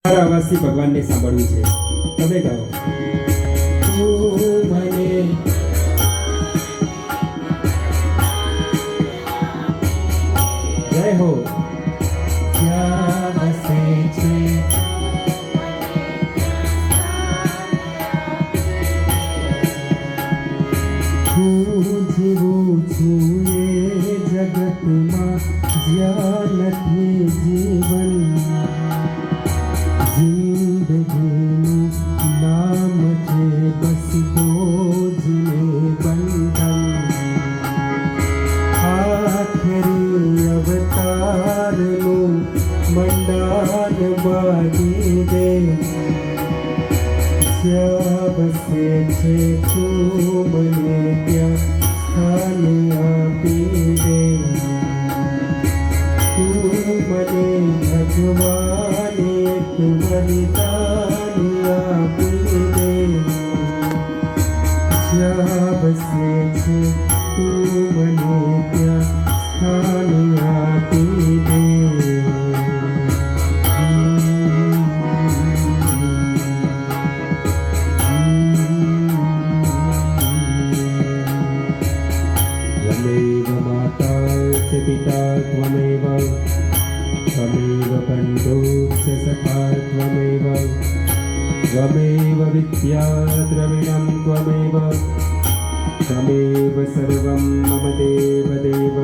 મારા અવાજથી ભગવાનને સાંભળવું છે. તમે ગાઓ. તું મને જય હો ક્યાં બસે છે હું જીવું છું એ જગતમાં જ્યાં નથી જીવન જિંદગીનું નામ છે બસ બોજને બંધન આખરી અવતારનું મંડાન બાંધી દે જ્યાં બસે છે તું મને ત્યાં સ્થાન આપી દે તું મને ભગવાન એક વરદાન આપી દે જ્યાં બસે છે તું મને ત્યાં સ્થાન આપી દે त्वमेव माता च पिता त्वमेव त्वमेव बन्धुश्च सखा त्वमेव त्वमेव विद्या द्रविणं त्वमेव त्वमेव सर्वं मम देव देव